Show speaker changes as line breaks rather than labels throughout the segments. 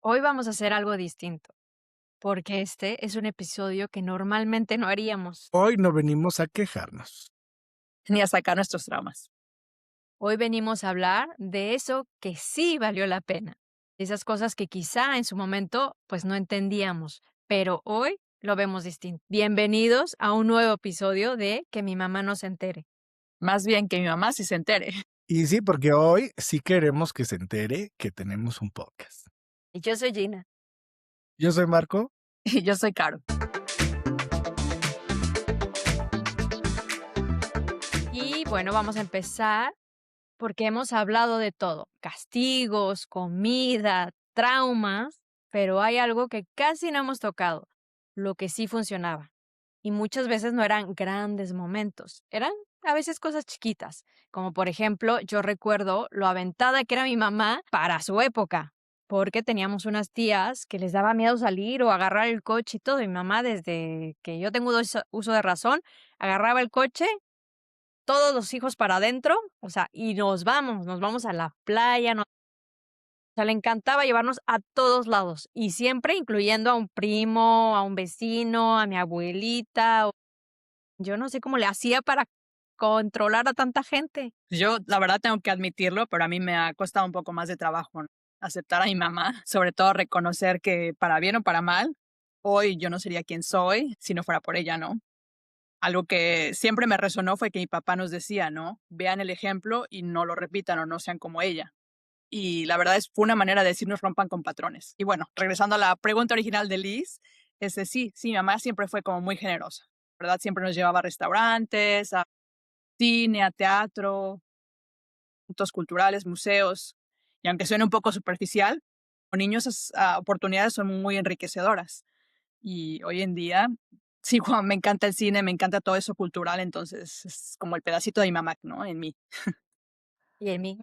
Hoy vamos a hacer algo distinto, porque este es un episodio que normalmente no haríamos.
Hoy no venimos a quejarnos.
Ni a sacar nuestros traumas.
Hoy venimos a hablar de eso que sí valió la pena. Esas cosas que quizá en su momento pues no entendíamos, pero hoy lo vemos distinto. Bienvenidos a un nuevo episodio de Que mi mamá no se entere.
Más bien que mi mamá sí se entere.
Y sí, porque hoy sí queremos que se entere que tenemos un podcast.
Y yo soy Gina.
Yo soy Marco.
Y yo soy Caro.
Y bueno, vamos a empezar porque hemos hablado de todo, castigos, comida, traumas, pero hay algo que casi no hemos tocado, lo que sí funcionaba. Y muchas veces no eran grandes momentos, eran a veces cosas chiquitas, como por ejemplo, yo recuerdo lo aventada que era mi mamá para su época, porque teníamos unas tías que les daba miedo salir o agarrar el coche y todo. Y mi mamá, desde que yo tengo uso de razón, agarraba el coche todos los hijos para adentro, o sea, y nos vamos a la playa, o sea, le encantaba llevarnos a todos lados, y siempre incluyendo a un primo, a un vecino, a mi abuelita, yo no sé cómo le hacía para controlar a tanta gente.
Yo, la verdad, tengo que admitirlo, pero a mí me ha costado un poco más de trabajo, ¿no? Aceptar a mi mamá, sobre todo reconocer que para bien o para mal, hoy yo no sería quien soy si no fuera por ella, ¿no? Algo que siempre me resonó fue que mi papá nos decía, ¿no? Vean el ejemplo y no lo repitan o no sean como ella. Y la verdad fue una manera de decirnos rompan con patrones. Y bueno, regresando a la pregunta original de Liz, sí, mi mamá siempre fue como muy generosa, ¿verdad? Siempre nos llevaba a restaurantes, a cine, a teatro, puntos culturales, museos. Y aunque suene un poco superficial, con niños esas oportunidades son muy enriquecedoras. Y hoy en día, sí, Juan, me encanta el cine, me encanta todo eso cultural, entonces es como el pedacito de mi mamá, ¿no? En mí
Y en mí.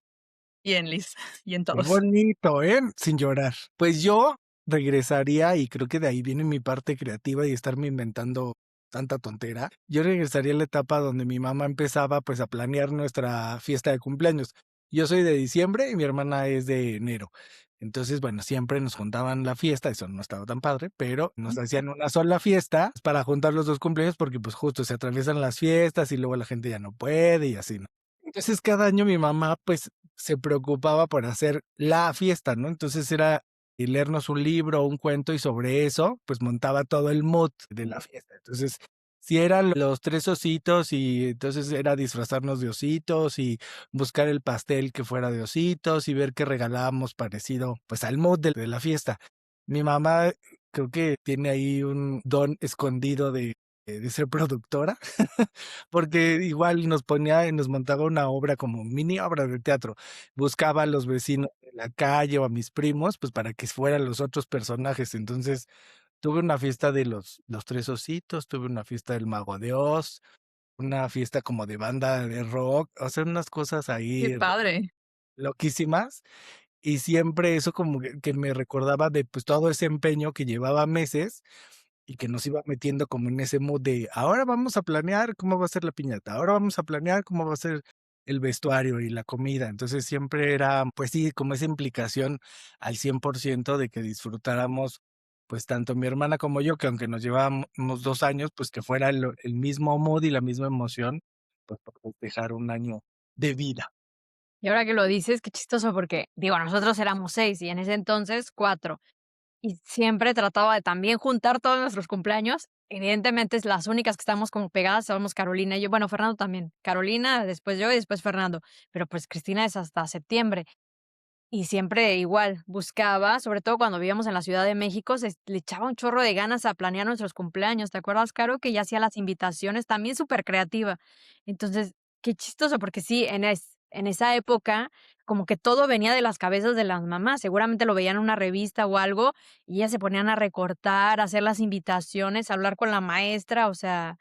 y en Liz y en
Qué
todos.
bonito, ¿eh? Sin llorar. Pues yo regresaría, y creo que de ahí viene mi parte creativa y estarme inventando tanta tontera. Yo regresaría a la etapa donde mi mamá empezaba pues a planear nuestra fiesta de cumpleaños. Yo soy de diciembre y mi hermana es de enero. Entonces, bueno, siempre nos juntaban la fiesta, eso no estaba tan padre, pero nos hacían una sola fiesta para juntar los dos cumpleaños porque pues justo se atraviesan las fiestas y luego la gente ya no puede y así, ¿no? Entonces cada año mi mamá pues se preocupaba por hacer la fiesta, ¿no? Entonces era leernos un libro o un cuento y sobre eso, pues montaba todo el mood de la fiesta. Entonces, si eran los tres ositos y entonces era disfrazarnos de ositos y buscar el pastel que fuera de ositos y ver qué regalábamos parecido pues al mood de la fiesta. Mi mamá creo que tiene ahí un don escondido de ser productora, porque igual nos ponía y nos montaba una obra como mini obra de teatro. Buscaba a los vecinos de la calle o a mis primos, pues para que fueran los otros personajes. Entonces, tuve una fiesta de los tres ositos, tuve una fiesta del Mago de Oz, una fiesta como de banda de rock, o sea, unas cosas
Qué
ahí
padre.
loquísimas. Y siempre eso como que me recordaba de pues todo ese empeño que llevaba meses y que nos iba metiendo como en ese mood de ahora vamos a planear cómo va a ser la piñata, ahora vamos a planear cómo va a ser el vestuario y la comida. Entonces siempre era, pues sí, como esa implicación al 100% de que disfrutáramos, pues tanto mi hermana como yo, que aunque nos llevábamos 2 años, pues que fuera el mismo mood y la misma emoción, pues por festejar un año de vida.
Y ahora que lo dices, qué chistoso porque, digo, nosotros éramos 6 y en ese entonces 4. Y siempre trataba de también juntar todos nuestros cumpleaños. Evidentemente, es las únicas que estamos como pegadas somos Carolina y yo. Bueno, Fernando también. Carolina, después yo y después Fernando. Pero, pues, Cristina es hasta septiembre. Y siempre igual, buscaba, sobre todo cuando vivíamos en la Ciudad de México, le echaba un chorro de ganas a planear nuestros cumpleaños. ¿Te acuerdas, Caro? Que ella hacía las invitaciones, también súper creativa. Entonces, qué chistoso, porque sí, en esa época, como que todo venía de las cabezas de las mamás. Seguramente lo veían en una revista o algo, y ellas se ponían a recortar, a hacer las invitaciones, a hablar con la maestra, o sea,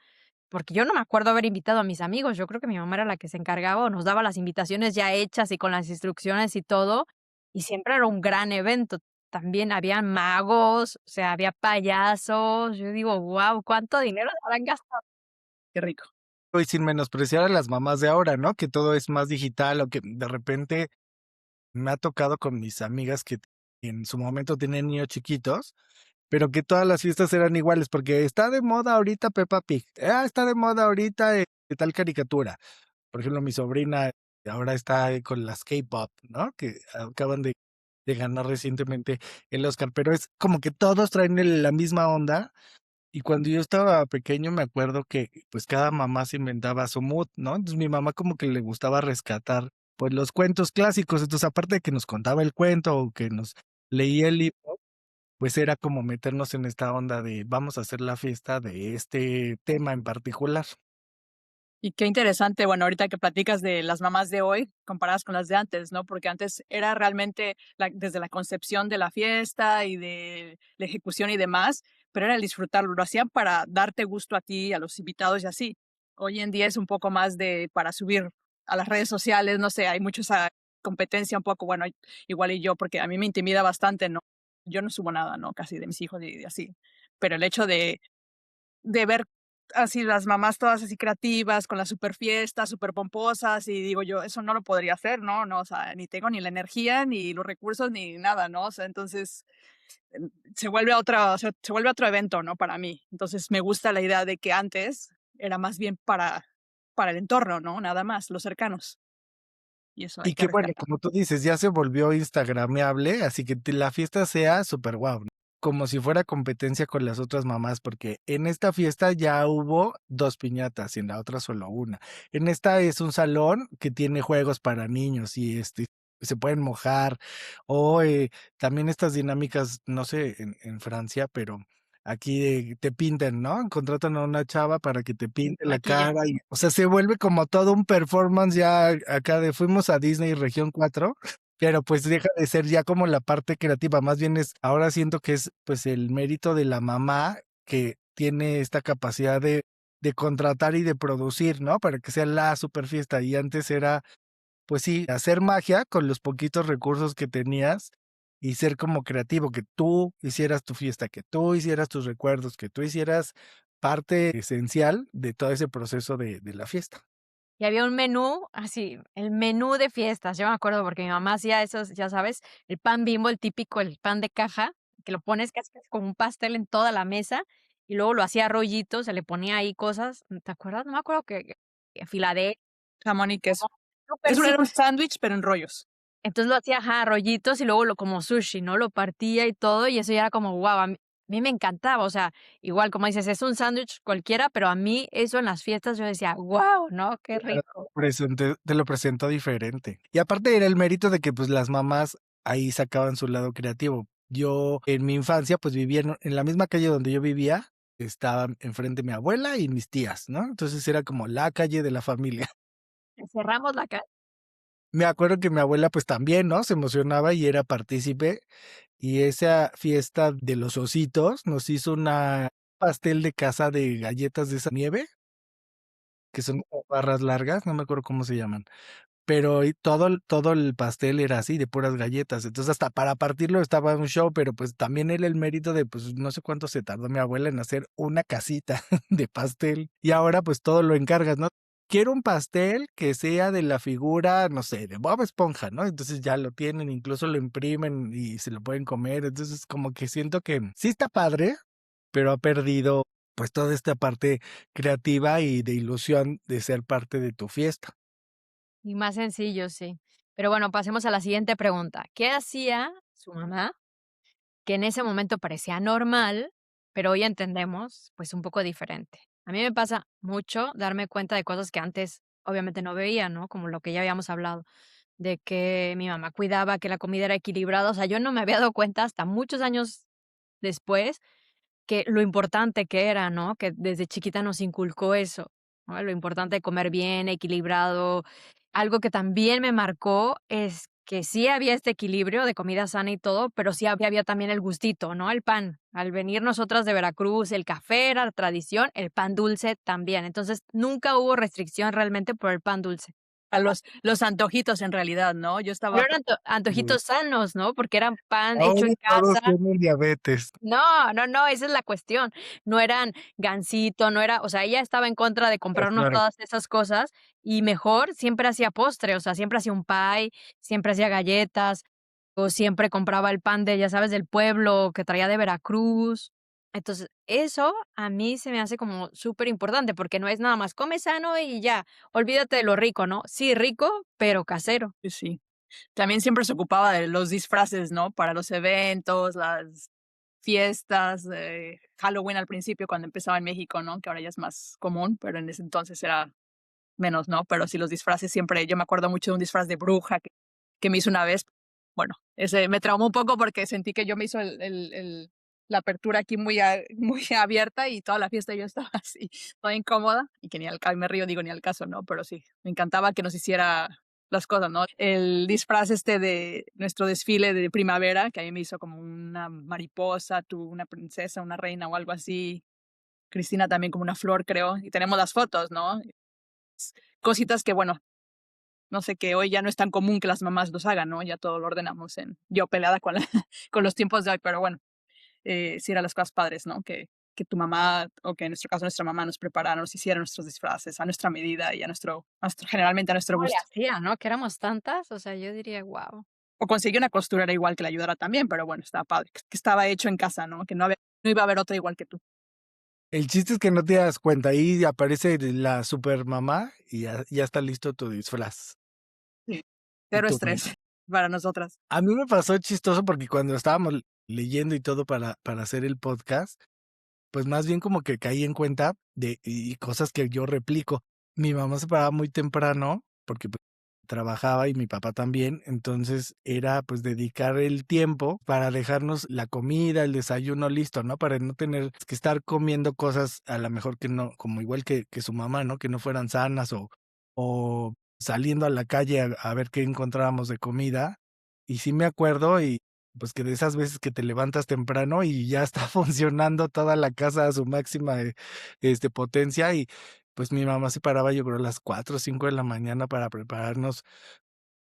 porque yo no me acuerdo haber invitado a mis amigos. Yo creo que mi mamá era la que se encargaba o nos daba las invitaciones ya hechas y con las instrucciones y todo. Y siempre era un gran evento. También habían magos, o sea, había payasos. Yo digo: "Guau, ¿cuánto dinero se habrán gastado?".
Qué rico.
Y sin menospreciar a las mamás de ahora, ¿no? Que todo es más digital o que de repente me ha tocado con mis amigas que en su momento tenían niños chiquitos, pero que todas las fiestas eran iguales, porque está de moda ahorita Peppa Pig, está de moda ahorita tal caricatura. Por ejemplo, mi sobrina ahora está con las K-pop, ¿no? Que acaban de ganar recientemente el Oscar, pero es como que todos traen la misma onda. Y cuando yo estaba pequeño me acuerdo que pues cada mamá se inventaba su mood, ¿no? Entonces mi mamá como que le gustaba rescatar pues los cuentos clásicos. Entonces aparte de que nos contaba el cuento o que nos leía el libro, pues era como meternos en esta onda de vamos a hacer la fiesta de este tema en particular.
Y qué interesante, bueno, ahorita que platicas de las mamás de hoy comparadas con las de antes, ¿no? Porque antes era realmente desde la concepción de la fiesta y de la ejecución y demás, pero era el disfrutarlo, lo hacían para darte gusto a ti, a los invitados y así. Hoy en día es un poco más de para subir a las redes sociales, no sé, hay mucha esa competencia un poco, bueno, igual y yo, porque a mí me intimida bastante, ¿no? Yo no subo nada, ¿no? Casi de mis hijos y así. Pero el hecho de ver así las mamás todas así creativas, con las super fiestas, súper pomposas, y digo yo, eso no lo podría hacer, ¿no? No, o sea, ni tengo ni la energía, ni los recursos, ni nada, ¿no? O sea, entonces, se vuelve otra, o sea, se vuelve otro evento, ¿no? Para mí. Entonces, me gusta la idea de que antes era más bien para el entorno, ¿no? Nada más, los cercanos, y eso hay
Y
que
que bueno,
rescatar.
como tú dices, ya se volvió instagrameable, así que la fiesta sea súper guau, ¿no? Como si fuera competencia con las otras mamás, porque en esta fiesta ya hubo 2 piñatas y en la otra solo una. En esta es un salón que tiene juegos para niños y, se pueden mojar, o, también estas dinámicas, no sé, en Francia, pero aquí te pintan, ¿no? Contratan a una chava para que te pinte la
Maquilla.
cara y, o sea, se vuelve como todo un performance ya acá de fuimos a Disney Región 4, pero pues deja de ser ya como la parte creativa, más bien es, ahora siento que es pues el mérito de la mamá que tiene esta capacidad de contratar y de producir, ¿no? Para que sea la super fiesta. Y antes era, pues sí, hacer magia con los poquitos recursos que tenías y ser como creativo, que tú hicieras tu fiesta, que tú hicieras tus recuerdos, que tú hicieras parte esencial de todo ese proceso de la fiesta.
Y había un menú, así, el menú de fiestas. Yo me acuerdo porque mi mamá hacía esos, ya sabes, el pan Bimbo, el típico, el pan de caja, que lo pones casi como un pastel en toda la mesa, y luego lo hacía a rollitos, se le ponía ahí cosas, ¿te acuerdas? No me acuerdo que Filadelfia,
Jamón y queso.
súper
Era un
simple.
sándwich, pero en rollos.
Entonces lo hacía, ajá, a rollitos y luego lo como sushi, ¿no? Lo partía y todo, y eso ya era como, guau, a mí me encantaba, o sea, igual, como dices, es un sándwich cualquiera, pero a mí eso en las fiestas yo decía: "Guau, ¿no? Qué
Claro,
rico".
te lo presentó diferente. Y aparte era el mérito de que, pues, las mamás ahí sacaban su lado creativo. Yo, en mi infancia, pues, vivía en la misma calle donde yo vivía, estaba enfrente mi abuela y mis tías, ¿no? Entonces, era como la calle de la familia.
Cerramos la ca
Me acuerdo que mi abuela, pues, también, ¿no? Se emocionaba y era partícipe, y esa fiesta de los ositos nos hizo una pastel de casa de galletas de esa nieve, que son como barras largas, no me acuerdo cómo se llaman. Pero y todo el pastel era así, de puras galletas. Entonces, hasta para partirlo estaba un show, pero, pues, también era el mérito de, pues, no sé cuánto se tardó mi abuela en hacer una casita de pastel. Y ahora, pues, todo lo encargas, ¿no? Quiero un pastel que sea de la figura, no sé, de Bob Esponja, ¿no? Entonces, ya lo tienen, incluso lo imprimen y se lo pueden comer. Entonces, como que siento que sí está padre, pero ha perdido, pues, toda esta parte creativa y de ilusión de ser parte de tu fiesta.
y más sencillo, sí. Pero bueno, pasemos a la siguiente pregunta. ¿Qué hacía su mamá que en ese momento parecía normal, pero hoy entendemos, pues, un poco diferente? A mí me pasa mucho darme cuenta de cosas que antes obviamente no veía, ¿no? Como lo que ya habíamos hablado, de que mi mamá cuidaba que la comida era equilibrada. O sea, yo no me había dado cuenta hasta muchos años después que lo importante que era, ¿no? Que desde chiquita nos inculcó eso, ¿no? Lo importante de comer bien, equilibrado. Algo que también me marcó es que sí había este equilibrio de comida sana y todo, pero sí había también el gustito, ¿no? El pan. Al venir nosotras de Veracruz, el café era la tradición, el pan dulce también. Entonces, nunca hubo restricción realmente por el pan dulce.
A los antojitos en realidad, ¿no? Yo
Pero
estaba
eran
Sí.
antojitos sanos, ¿no? Porque eran pan hecho
Ahora
en
todos
casa.
tienen diabetes.
No, no, no, esa es la cuestión. No eran Gansito, no era, o sea, ella estaba en contra de
Ah,
comprarnos
claro.
todas esas cosas y mejor siempre hacía postre, o sea, siempre hacía un pie, siempre hacía galletas. o siempre compraba el pan de, ya sabes, del pueblo, que traía de Veracruz. Entonces, eso a mí se me hace como súper importante, porque no es nada más come sano y ya, olvídate de lo rico, ¿no? Sí, rico, pero casero.
Sí, sí. También siempre se ocupaba de los disfraces, ¿no? Para los eventos, las fiestas, Halloween al principio cuando empezaba en México, ¿no? Que ahora ya es más común, pero en ese entonces era menos, ¿no? Pero sí los disfraces siempre, yo me acuerdo mucho de un disfraz de bruja que me hizo una vez. Bueno, ese me traumó un poco porque sentí que yo me hizo la apertura aquí muy, muy abierta y toda la fiesta yo estaba así, toda incómoda y que ni al caso, me río, digo ni al caso, ¿no? Pero sí, me encantaba que nos hiciera las cosas, ¿no? El disfraz este de nuestro desfile de primavera, que a mí me hizo como una mariposa, tú una princesa, una reina o algo así. Cristina también como una flor, creo, y tenemos las fotos, ¿no? Cositas que, bueno, no sé, que hoy ya no es tan común que las mamás los hagan, ¿no? Ya todo lo ordenamos en yo peleada con la con los tiempos de hoy, pero bueno, sí eran las cosas padres, ¿no? Que tu mamá, o que en nuestro caso nuestra mamá nos preparara, nos hiciera nuestros disfraces a nuestra medida y a nuestro generalmente a nuestro
¿Cómo le
gusto.
hacía, no? Que éramos tantas, o sea, yo diría, guau.
O conseguir una costurera igual que le ayudara también, pero bueno, estaba padre, que estaba hecho en casa, ¿no? Que no iba a haber otra igual que tú.
El chiste es que no te das cuenta, ahí aparece la supermamá y ya está listo tu disfraz.
Sí,
Y
cero
tú,
estrés para nosotras.
a mí me pasó chistoso porque cuando estábamos leyendo y todo para hacer el podcast, pues más bien como que caí en cuenta y cosas que yo replico. Mi mamá se paraba muy temprano porque pues, trabajaba y mi papá también, entonces era pues dedicar el tiempo para dejarnos la comida, el desayuno listo, ¿no? Para no tener que estar comiendo cosas a lo mejor que no, como igual que su mamá, ¿no? Que no fueran sanas o saliendo a la calle a ver qué encontrábamos de comida. Y sí me acuerdo y pues que de esas veces que te levantas temprano y ya está funcionando toda la casa a su máxima, potencia y, pues, mi mamá se paraba, yo creo, a las 4 o 5 de la mañana para prepararnos,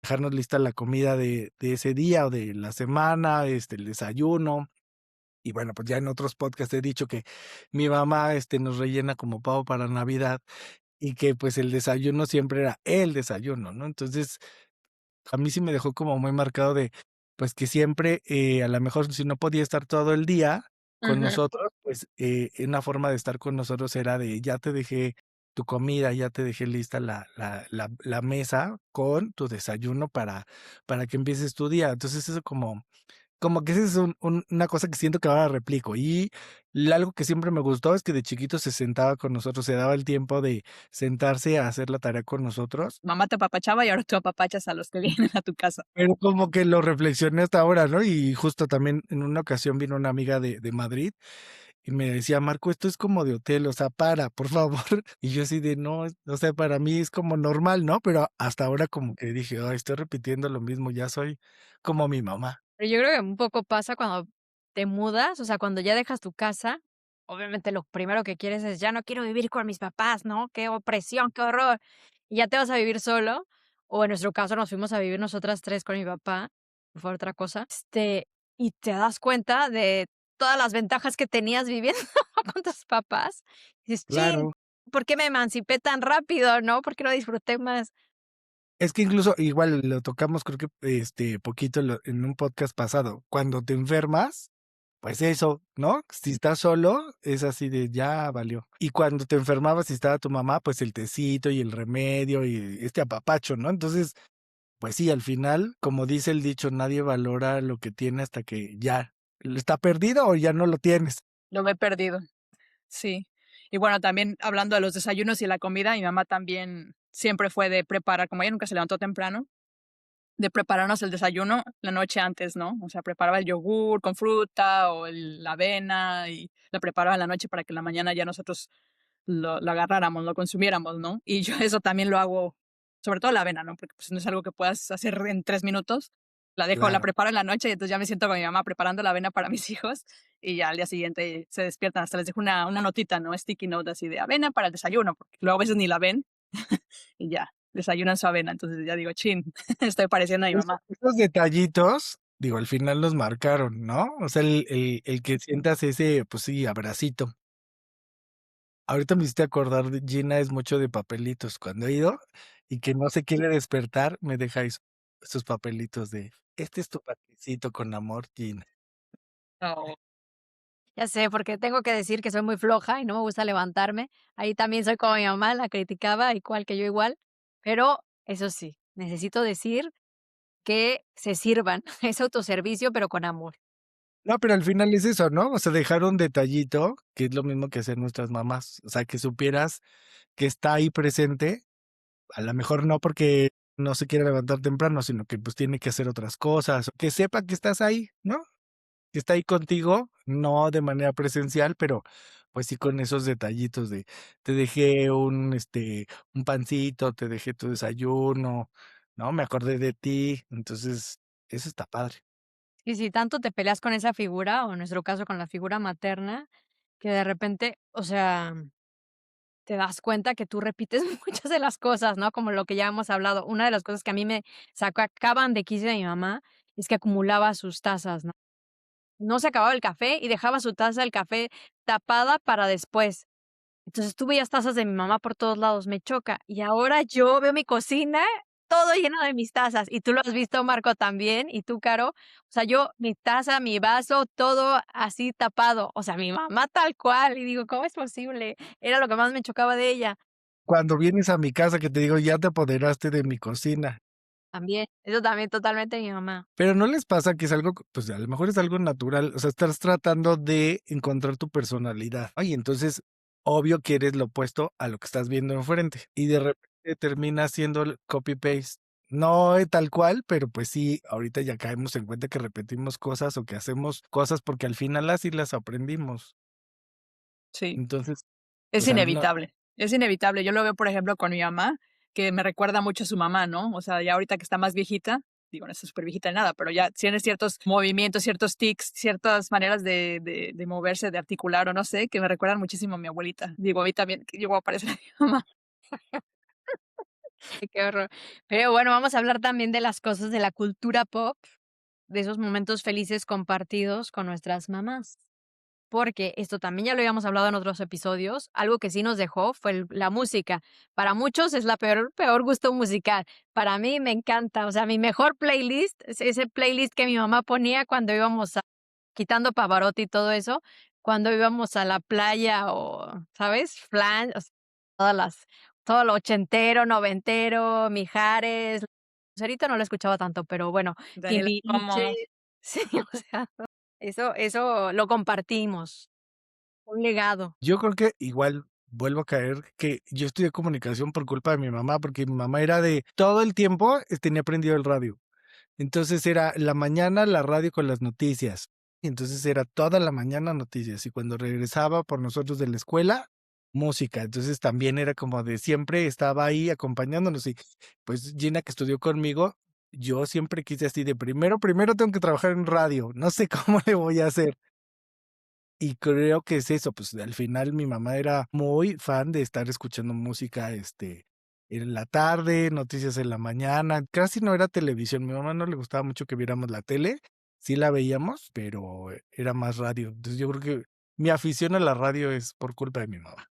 dejarnos lista la comida de ese día o de la semana, el desayuno. Y bueno, pues, ya en otros podcasts he dicho que mi mamá, nos rellena como pavo para Navidad y que, pues, el desayuno siempre era el desayuno, ¿no? Entonces, a mí sí me dejó como muy marcado de, pues, que siempre, a la mejor si no podía estar todo el día con
Ujú.
nosotros, pues, una forma de estar con nosotros era de: "Ya te dejé tu comida, ya te dejé lista la mesa con tu desayuno para que empieces tu día". Entonces, eso como que esa es una cosa que siento que ahora replico. Y algo que siempre me gustó es que de chiquito se sentaba con nosotros, se daba el tiempo de sentarse a hacer la tarea con nosotros.
Mamá te apapachaba y ahora tú apapachas a los que vienen a tu casa.
Pero como que lo reflexioné hasta ahora, ¿no? Y justo también en una ocasión vino una amiga de Madrid y me decía: "Marco, esto es como de hotel, o sea, para, por favor". Y yo así de: "No, o sea, para mí es como normal", ¿no? Pero hasta ahora como que dije: "Ay, estoy repitiendo lo mismo, ya soy como mi mamá".
Pero yo creo que un poco pasa cuando te mudas, o sea, cuando ya dejas tu casa, obviamente lo primero que quieres es: "Ya no quiero vivir con mis papás", ¿no? Qué opresión, qué horror. Y ya te vas a vivir solo, o en nuestro caso nos fuimos a vivir nosotras 3 con mi papá, fue otra cosa, y te das cuenta de todas las ventajas que tenías viviendo con tus papás. Dices: "Chin,
Claro.
¿por qué me emancipé tan rápido, no? ¿Por qué no disfruté más?".
Es que incluso igual lo tocamos creo que, poquito en un podcast pasado. Cuando te enfermas, pues eso, ¿no? Si estás solo, es así de ya valió. Y cuando te enfermabas y estaba tu mamá, pues el tecito y el remedio y este apapacho, ¿no? Entonces, pues sí, al final, como dice el dicho, nadie valora lo que tiene hasta que ya está perdido o ya no lo tienes.
Lo he perdido, sí. Y bueno, también hablando de los desayunos y la comida, mi mamá también siempre fue de preparar, como ella nunca se levantó temprano, de prepararnos el desayuno la noche antes, ¿no? O sea, preparaba el yogur con fruta o la avena y la preparaba en la noche para que en la mañana ya nosotros lo agarráramos, lo consumiéramos, ¿no? Y yo eso también lo hago, sobre todo la avena, ¿no? Porque pues no es algo que puedas hacer en 3 minutos. La
Claro.
preparo en la noche y entonces ya me siento con mi mamá preparando la avena para mis hijos y ya al día siguiente se despiertan. Hasta les dejo una notita, ¿no? Sticky note así de avena para el desayuno, porque luego a veces ni la ven y ya, desayunan su avena. Entonces ya digo, chin, estoy pareciendo a mi mamá.
Esos detallitos, digo, al final nos marcaron, ¿no? O sea, el que sientas ese, pues sí, abracito. Ahorita me hiciste acordar, Gina es mucho de papelitos. Cuando he ido y que no se quiere despertar, me deja esos papelitos de Este es tu panecito con amor, Gina.
Oh,
Ya sé, porque tengo que decir que soy muy floja y no me gusta levantarme. Ahí también soy como mi mamá, la criticaba, igual que yo igual. Pero eso sí, necesito decir que se sirvan. Es autoservicio, pero con amor.
No, pero al final es eso, ¿no? O sea, dejar un detallito, que es lo mismo que hacen nuestras mamás. O sea, que supieras que está ahí presente. A lo mejor no porque no se quiere levantar temprano, sino que pues tiene que hacer otras cosas. Que sepa que estás ahí, ¿no? Que está ahí contigo, no de manera presencial, pero pues sí con esos detallitos de te dejé un pancito, te dejé tu desayuno, ¿no? Me acordé de ti. Entonces, eso está padre.
Y si tanto te peleas con esa figura, o en nuestro caso con la figura materna, que de repente, o sea, te das cuenta que tú repites muchas de las cosas, ¿no? Como lo que ya hemos hablado. Una de las cosas que a mí me sacaban de quicio de mi mamá es que acumulaba sus tazas, ¿no? No se acababa el café y dejaba su taza del café tapada para después. Entonces, tú veías tazas de mi mamá por todos lados, me choca. Y ahora yo veo mi cocina todo lleno de mis tazas, y tú lo has visto, Marco, también, y tú, Caro. O sea, yo, mi taza, mi vaso, todo así tapado. O sea, mi mamá tal cual, y digo: "¿Cómo es posible?". Era lo que más me chocaba de ella.
Cuando vienes a mi casa que te digo, ya te apoderaste de mi cocina,
También, eso también totalmente mi mamá.
pero ¿no les pasa que es algo, pues a lo mejor es algo natural? O sea, estás tratando de encontrar tu personalidad. Ay, entonces, obvio que eres lo opuesto a lo que estás viendo enfrente y de repente termina siendo el copy-paste. No tal cual, pero pues sí, ahorita ya caemos en cuenta que repetimos cosas o que hacemos cosas porque al final así las aprendimos.
sí.
Entonces, o
Es
sea, no,
inevitable, es inevitable. Yo lo veo, por ejemplo, con mi mamá, que me recuerda mucho a su mamá, ¿no? O sea, ya ahorita que está más viejita, digo, no está súper viejita ni nada, pero ya tiene ciertos movimientos, ciertos tics, ciertas maneras de moverse, de articular o no sé, que me recuerdan muchísimo a mi abuelita. Digo, a mí también, que llegó a parecer a mi mamá.
Ay, qué horror. Pero bueno, vamos a hablar también de las cosas de la cultura pop, de esos momentos felices compartidos con nuestras mamás. Porque esto también ya lo habíamos hablado en otros episodios, algo que sí nos dejó fue la música. Para muchos es la peor gusto musical. Para mí me encanta, o sea, mi mejor playlist es ese playlist que mi mamá ponía cuando íbamos a, quitando Pavarotti y todo eso, cuando íbamos a la playa o, ¿sabes? Flan, o sea, todas las, todo lo ochentero, noventero, Mijares. Ahorita no lo escuchaba tanto, pero bueno,
Daniela,
Timbiriche,
¿cómo?
sí, o sea, eso lo compartimos, un legado.
yo creo que igual vuelvo a caer que yo estudié comunicación por culpa de mi mamá, porque mi mamá era de todo el tiempo tenía prendido el radio. Entonces era la mañana la radio con las noticias. Y entonces era toda la mañana noticias. Y cuando regresaba por nosotros de la escuela, música. Entonces también era como de siempre estaba ahí acompañándonos. Y pues Gina, que estudió conmigo, yo siempre quise así de primero tengo que trabajar en radio. No sé cómo le voy a hacer. Y creo que es eso, pues al final mi mamá era muy fan de estar escuchando música, en la tarde, noticias en la mañana, casi no era televisión, mi mamá no le gustaba mucho que viéramos la tele, sí la veíamos, pero era más radio. Entonces yo creo que mi afición a la radio es por culpa de mi mamá.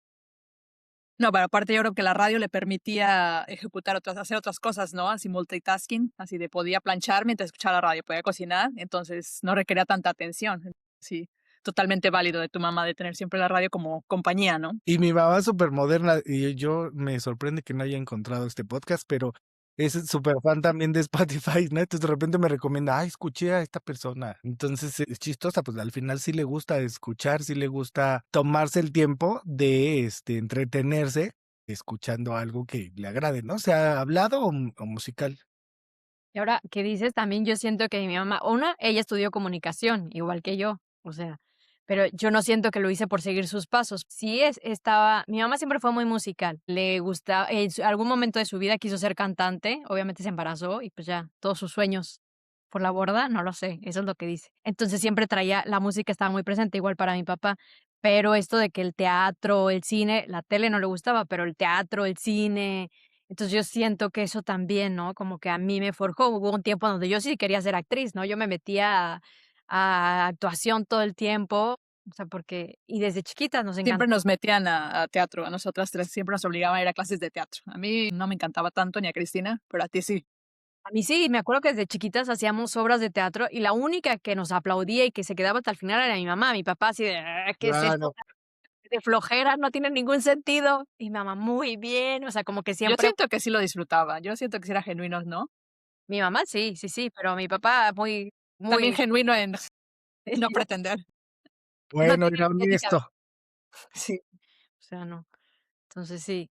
No, pero aparte yo creo que la radio le permitía ejecutar hacer otras cosas, ¿no? Así multitasking, así de podía planchar mientras escuchaba la radio, podía cocinar, entonces no requería tanta atención. Sí, totalmente válido de tu mamá de tener siempre la radio como compañía, ¿no?
Y mi mamá es súper moderna y yo me sorprende que no haya encontrado este podcast, pero es súper fan también de Spotify, ¿no? Entonces de repente me recomienda, ay, escuché a esta persona. Entonces es chistosa, pues al final sí le gusta escuchar, sí le gusta tomarse el tiempo de entretenerse escuchando algo que le agrade, ¿no? Sea hablado o musical.
Y ahora que dices, también yo siento que mi mamá, una, ella estudió comunicación, igual que yo, o sea, pero yo no siento que lo hice por seguir sus pasos. Sí estaba, mi mamá siempre fue muy musical, le gusta, en algún momento de su vida quiso ser cantante, obviamente se embarazó y pues ya, todos sus sueños por la borda, no lo sé, eso es lo que dice. Entonces siempre traía, la música estaba muy presente, igual para mi papá, pero esto de que el teatro, el cine, la tele no le gustaba, pero el teatro, el cine, entonces, yo siento que eso también, ¿no? Como que a mí me forjó. Hubo un tiempo donde yo sí quería ser actriz, ¿no? Yo me metía a actuación todo el tiempo, o sea, porque y desde chiquitas nos
Siempre
encantó.
nos metían a teatro, a nosotras tres, siempre nos obligaban a ir a clases de teatro. A mí no me encantaba tanto, ni a Cristina, pero a ti sí.
A mí sí, me acuerdo que desde chiquitas hacíamos obras de teatro y la única que nos aplaudía y que se quedaba hasta el final era mi mamá. Mi papá así de: "Ah, ¿qué es esto?
Claro.
De flojera, no tiene ningún sentido". Y mi mamá: "Muy bien". O sea, como que
Yo
siempre
siento que sí lo disfrutaba, yo siento que sí era genuino, ¿no?
mi mamá sí, sí, sí, pero mi papá muy
También
muy
genuino en no pretender.
no
Bueno,
tiene
era
ética.
honesto.
Sí, o sea, no. Entonces sí.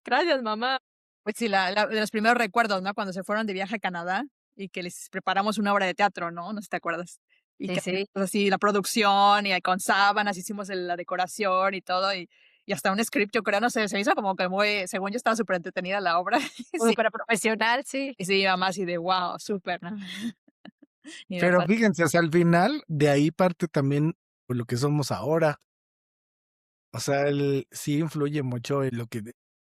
Gracias, mamá.
Pues sí, la de los primeros recuerdos, ¿no? Cuando se fueron de viaje a Canadá y que les preparamos una obra de teatro, ¿no? No sé si te acuerdas. Y
Sí,
que
sí.
pues, así la producción y con sábanas hicimos la decoración y todo, y hasta un script, yo creo, no sé, se me hizo como que muy, según yo estaba súper entretenida la obra. Sí,
Superprofesional, sí.
y sí, mi mamá así de wow, súper, ¿no? Y mi
Pero
papá,
fíjense, o sea, al final de ahí parte también, pues, lo que somos ahora. O sea, sí influye mucho en lo que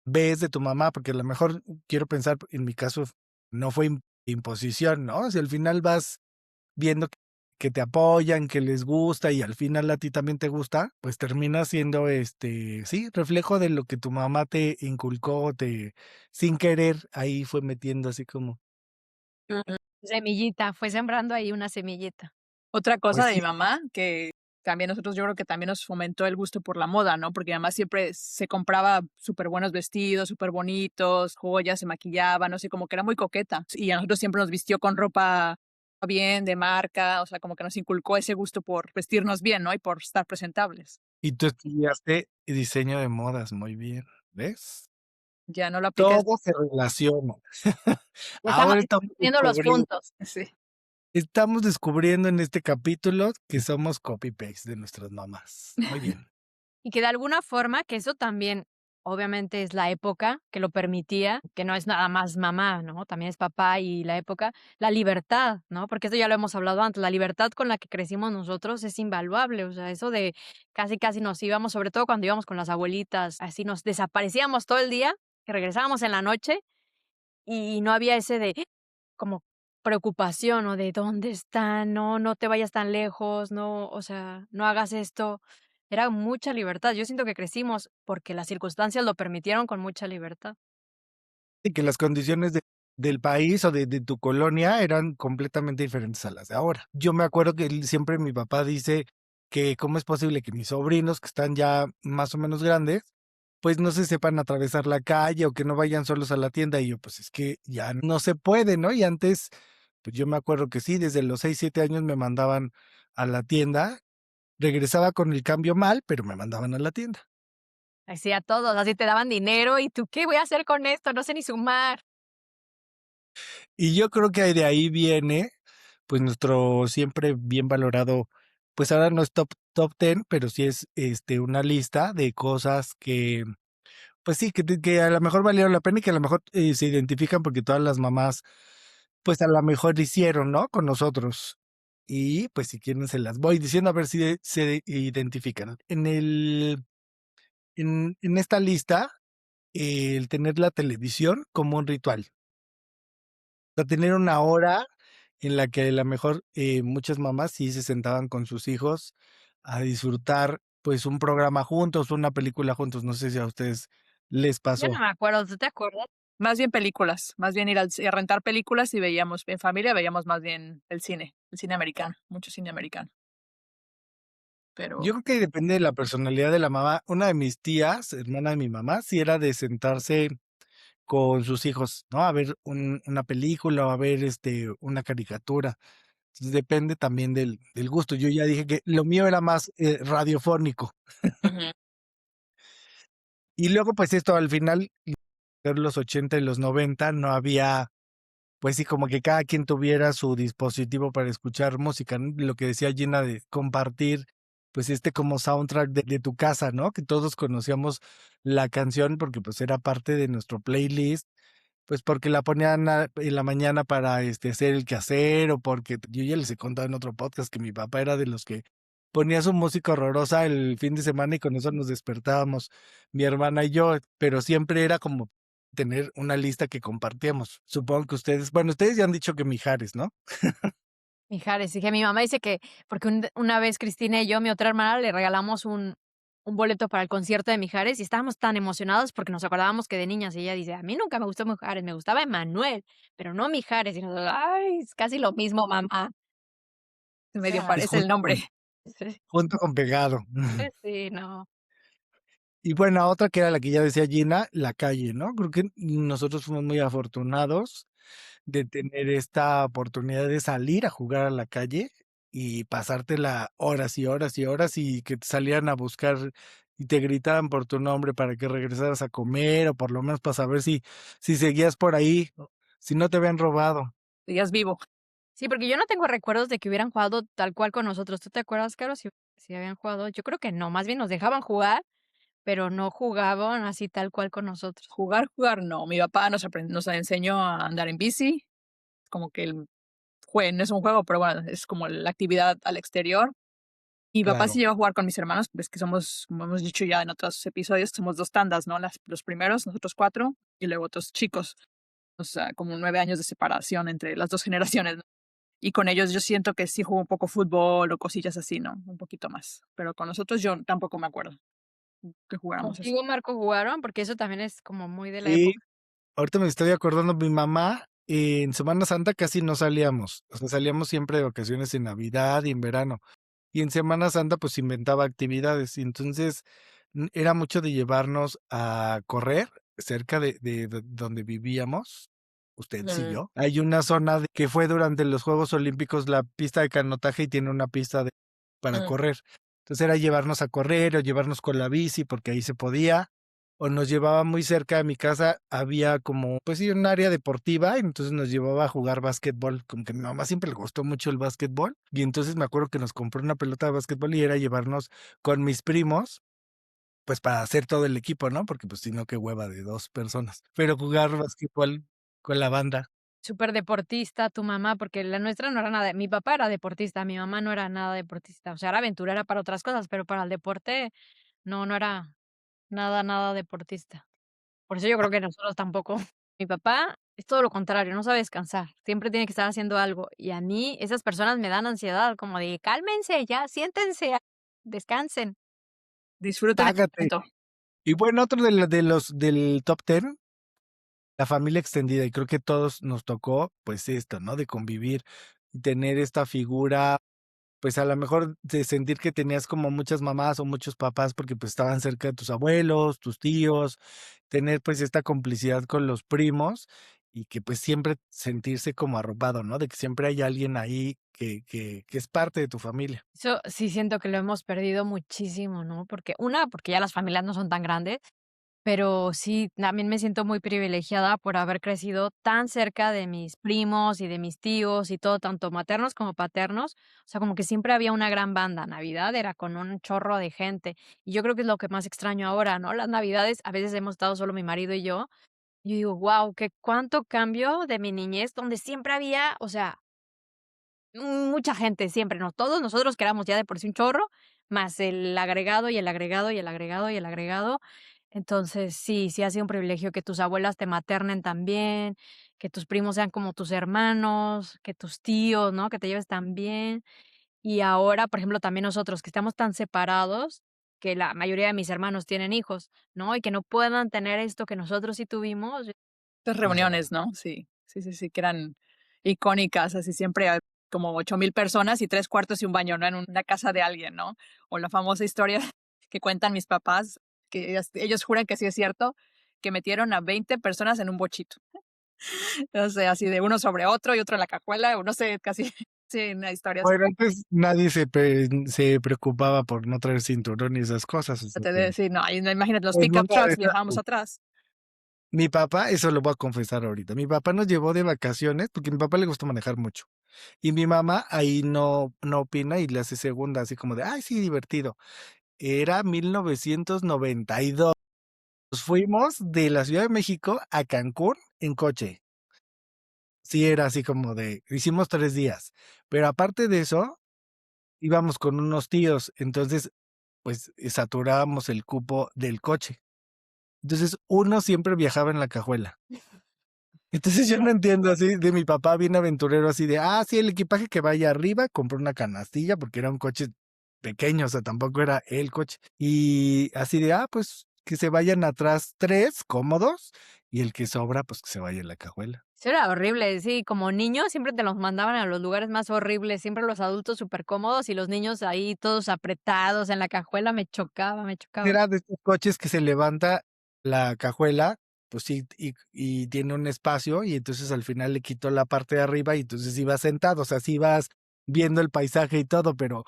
ves de tu mamá, porque a lo mejor quiero pensar, en mi caso, no fue imposición, ¿no? Si al final vas viendo que te apoyan, que les gusta y al final a ti también te gusta, pues termina siendo, sí, reflejo de lo que tu mamá te inculcó, sin querer, ahí fue metiendo así como,
Semillita, fue sembrando ahí una semillita.
otra cosa
pues
de
sí,
mi mamá que también nosotros, yo creo que también nos fomentó el gusto por la moda, ¿no? Porque mi mamá siempre se compraba súper buenos vestidos, súper bonitos, joyas, se maquillaba, no sé, como que era muy coqueta. Y a nosotros siempre nos vistió con ropa bien, de marca, o sea, como que nos inculcó ese gusto por vestirnos bien, ¿no? Y por estar presentables.
y tú estudiaste diseño de modas, muy bien, ¿ves?
Ya no lo apliqué.
Todo se relaciona.
Ya estamos
Ahora estamos
viendo los
descubriendo.
puntos.
Sí.
Estamos descubriendo en este capítulo que somos copy paste de nuestras mamás. Muy bien.
Y que de alguna forma, que eso también, obviamente, es la época que lo permitía, que no es nada más mamá, ¿no? También es papá y la época, la libertad, ¿no? Porque eso ya lo hemos hablado antes, la libertad con la que crecimos nosotros es invaluable, o sea, eso de casi, casi nos íbamos, sobre todo cuando íbamos con las abuelitas, así nos desaparecíamos todo el día, que regresábamos en la noche y no había ese de como preocupación, o de dónde están, no, no te vayas tan lejos, no, o sea, no hagas esto. Era mucha libertad. Yo siento que crecimos porque las circunstancias lo permitieron con mucha libertad.
Y que las condiciones del país o de tu colonia eran completamente diferentes a las de ahora. Yo me acuerdo que siempre mi papá dice que cómo es posible que mis sobrinos, que están ya más o menos grandes, pues no se sepan atravesar la calle o que no vayan solos a la tienda. Y yo, pues es que ya no se puede, ¿no? Y antes, pues yo me acuerdo que sí, desde los 6, 7 años me mandaban a la tienda, regresaba con el cambio mal, pero me mandaban a la tienda.
Así a todos, así te daban dinero y tú, ¿qué voy a hacer con esto? No sé ni sumar.
Y yo creo que de ahí viene, pues, nuestro siempre bien valorado, pues, ahora no es top 10, pero sí es, una lista de cosas que, pues sí, que a lo mejor valieron la pena y que a lo mejor, se identifican porque todas las mamás, pues, a lo mejor hicieron, ¿no?, con nosotros. Y, pues, si quieren se las voy diciendo a ver si se identifican. En esta lista, el tener la televisión como un ritual. Sea, tener una hora en la que a la mejor, muchas mamás sí se sentaban con sus hijos a disfrutar, pues, un programa juntos, una película juntos. No sé si a ustedes les
Ya no
pasó.
me acuerdo, ¿tú te acuerdas?
Más bien películas, más bien ir a rentar películas y veíamos en familia, veíamos más bien el cine americano, mucho cine americano,
Yo
pero
creo que depende de la personalidad de la mamá. Una de mis tías, hermana de mi mamá, sí era de sentarse con sus hijos, ¿no? A ver una película o a ver, una caricatura. Entonces, depende también del gusto. Yo ya dije que lo mío era más, radiofónico.
ujú.
Y luego, pues, esto al final, los 80 y los 90 no había, pues sí, como que cada quien tuviera su dispositivo para escuchar música, ¿no? Lo que decía Gina de compartir, pues, como soundtrack de tu casa, ¿no? Que todos conocíamos la canción porque, pues, era parte de nuestro playlist, pues, porque la ponían en la mañana para, hacer el quehacer, o porque yo ya les he contado en otro podcast que mi papá era de los que ponía su música horrorosa el fin de semana y con eso nos despertábamos, mi hermana y yo, pero siempre era como tener una lista que compartíamos. Supongo que ustedes, bueno, ustedes ya han dicho que Mijares, ¿no?
Mijares, dije, mi mamá dice que porque una vez Cristina y yo, mi otra hermana, le regalamos un boleto para el concierto de Mijares y estábamos tan emocionados porque nos acordábamos que de niñas y ella dice: "A mí nunca me gustó Mijares, me gustaba Emmanuel, pero no Mijares", y nosotros: "Ay, es casi lo mismo, mamá".
Medio
Es
parece el nombre.
Sí,
junto con pegado.
sí, no.
Y bueno, otra que era la que ya decía Gina, la calle, ¿no? Creo que nosotros fuimos muy afortunados de tener esta oportunidad de salir a jugar a la calle y pasártela horas y horas y horas y que te salieran a buscar y te gritaran por tu nombre para que regresaras a comer o por lo menos para saber si seguías por ahí, si no te habían robado.
Seguías vivo.
Sí, porque yo no tengo recuerdos de que hubieran jugado tal cual con nosotros, ¿tú te acuerdas, Caro, si habían jugado? Yo creo que no, más bien nos dejaban jugar, pero no jugaban así tal cual con nosotros.
Jugar, no. Mi papá nos enseñó a andar en bici, como que el no es un juego, pero bueno, es como la actividad al exterior. Mi papá sí
Claro,
llegó a jugar con mis hermanos, pues que somos, como hemos dicho ya en otros episodios, somos 2 tandas, ¿no? Los primeros, nosotros 4, y luego otros chicos. O sea, como 9 años de separación entre las 2 generaciones, ¿no? Y con ellos yo siento que sí jugó un poco fútbol o cosillas así, ¿no? Un poquito más. Pero con nosotros yo tampoco me acuerdo que jugáramos así.
¿Contigo, Marco, jugaron? Porque eso también es como muy de la
sí.
época.
Ahorita me estoy acordando, mi mamá, en Semana Santa casi no salíamos, o sea, salíamos siempre de vacaciones en Navidad y en verano. Y en Semana Santa, pues inventaba actividades. Y entonces era mucho de llevarnos a correr cerca de donde vivíamos, ustedes y
Mm,
yo. Hay una zona que fue durante los Juegos Olímpicos la pista de canotaje y tiene una pista para
mm.
correr. Entonces era llevarnos a correr o llevarnos con la bici porque ahí se podía o nos llevaba muy cerca de mi casa, había como, pues sí, un área deportiva, y entonces nos llevaba a jugar básquetbol, como que a mi mamá siempre le gustó mucho el básquetbol, y entonces me acuerdo que nos compró una pelota de básquetbol y era llevarnos con mis primos, pues para hacer todo el equipo, ¿no? Porque pues si no, qué hueva de 2 personas, pero jugar básquetbol con la banda.
Súper deportista tu mamá, porque la nuestra no era nada, mi papá era deportista, mi mamá no era nada deportista, o sea, era aventurera para otras cosas, pero para el deporte no, no era nada, nada deportista. Por eso yo creo que nosotros tampoco. Mi papá es todo lo contrario, no sabe descansar, siempre tiene que estar haciendo algo, y a mí esas personas me dan ansiedad, como de: "Cálmense ya, siéntense, descansen".
Disfruten el
Págate.
momento.
Y bueno, otro de los del top 10, la familia extendida, y creo que todos nos tocó, pues esto, ¿no? De convivir y tener esta figura. Pues, a lo mejor de sentir que tenías como muchas mamás o muchos papás, porque, pues, estaban cerca de tus abuelos, tus tíos, tener, pues, esta complicidad con los primos y que, pues, siempre sentirse como arropado, ¿no? De que siempre hay alguien ahí que es parte de tu familia.
Eso sí siento que lo hemos perdido muchísimo, ¿no? Porque porque ya las familias no son tan grandes. Pero sí, también me siento muy privilegiada por haber crecido tan cerca de mis primos y de mis tíos y todo, tanto maternos como paternos. O sea, como que siempre había una gran banda. Navidad era con un chorro de gente. Y yo creo que es lo que más extraño ahora, ¿no? Las Navidades, a veces hemos estado solo mi marido y yo. Y yo digo, wow, qué cuánto cambio de mi niñez, donde siempre había, o sea, mucha gente, siempre, ¿no? Todos nosotros que éramos ya de por sí un chorro, más el agregado y el agregado y el agregado y el agregado. Entonces, sí, sí ha sido un privilegio que tus abuelas te maternen también, que tus primos sean como tus hermanos, que tus tíos, ¿no? Que te lleves tan bien. Y ahora, por ejemplo, también nosotros que estamos tan separados, que la mayoría de mis hermanos tienen hijos, ¿no? Y que no puedan tener esto que nosotros sí tuvimos.
Estas
Claro.
reuniones, ¿no? Sí, sí, sí, sí, que eran icónicas, así siempre hay como 8,000 personas y 3 cuartos y un baño, ¿no? En una casa de alguien, ¿no? O la famosa historia que cuentan mis papás, que ellos juran que sí es cierto, que metieron a 20 personas en un bochito. O sea, así de uno sobre otro y otro en la cajuela, o no sé, casi, sí, una historia así.
Bueno, antes nadie se preocupaba por no traer cinturón y esas cosas, o sea
Te
que
sí, no, ahí no, imagínate los
en
pickup
una de
trucks,
esas,
viajábamos
pues,
atrás.
mi papá, eso lo voy a confesar ahorita, mi papá nos llevó de vacaciones, porque a mi papá le gusta manejar mucho. Y mi mamá ahí no opina y le hace segunda, así como de: "Ay, sí, divertido". Era 1992. Nos fuimos de la Ciudad de México a Cancún en coche. Sí, era así como de hicimos 3 días, pero aparte de eso, íbamos con unos tíos, entonces, pues, saturábamos el cupo del coche. Entonces, uno siempre viajaba en la cajuela. Entonces, yo no entiendo así de mi papá bien aventurero, así de: "Ah, sí, el equipaje que vaya arriba", compró una canastilla porque era un coche pequeño, o sea, tampoco era el coche. Y así de, pues que se vayan atrás 3 cómodos y el que sobra, pues que se vaya en la cajuela.
Eso era horrible, sí, como niños siempre te los mandaban a los lugares más horribles, siempre los adultos súper cómodos y los niños ahí todos apretados en la cajuela, me chocaba, me chocaba.
Era de estos coches que se levanta la cajuela, pues sí, y tiene un espacio, y entonces al final le quitó la parte de arriba y entonces ibas sentado, o sea, sí ibas viendo el paisaje y todo, pero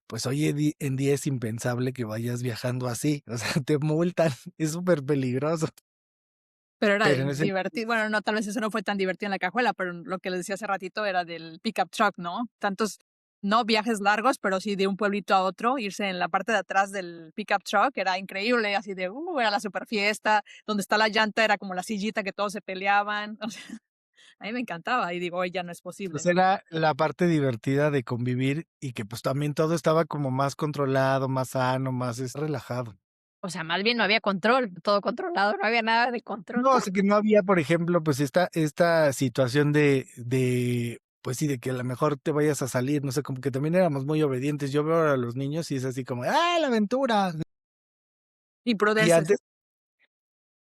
pues hoy en día es impensable que vayas viajando así, o sea, te multan, es súper peligroso.
Pero era
Pero en ese
divertido. Bueno, no, tal vez eso no fue tan divertido en la cajuela, pero lo que les decía hace ratito era del pickup truck, ¿no? Tantos, no viajes largos, pero sí de un pueblito a otro, irse en la parte de atrás del pickup truck era increíble, así de, era la super fiesta, donde está la llanta era como la sillita que todos se peleaban. O sea, a mí me encantaba y digo, hoy ya no es
pues
posible.
era la parte divertida de convivir y que pues también todo estaba como más controlado, más sano, más relajado.
O sea, más bien no había control, todo controlado, no había nada de control.
No, o sea, que no había, por ejemplo, pues esta situación de, pues sí, de que a lo mejor te vayas a salir, no sé, como que también éramos muy obedientes. Yo veo a los niños y es así como, ¡ah, la aventura! Y
Imprudencias.
antes,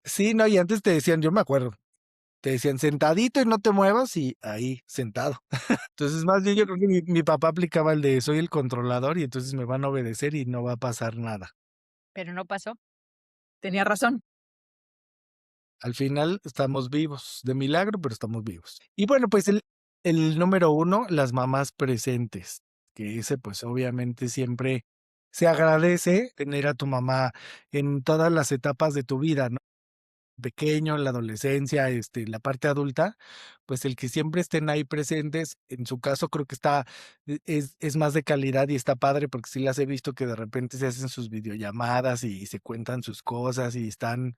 sí, no, y antes te decían, yo me acuerdo, te decían sentadito y no te muevas y ahí, sentado. Entonces, más bien yo creo que mi papá aplicaba el de soy el controlador y entonces me van a obedecer y no va a pasar nada.
Pero no pasó.
Tenía razón.
Al final estamos vivos, de milagro, pero estamos vivos. Y bueno, pues el número 1, las mamás presentes, que ese pues obviamente siempre se agradece tener a tu mamá en todas las etapas de tu vida, ¿no? Pequeño, en la adolescencia, la parte adulta, pues el que siempre estén ahí presentes, en su caso creo que es más de calidad y está padre porque sí las he visto que de repente se hacen sus videollamadas y se cuentan sus cosas y están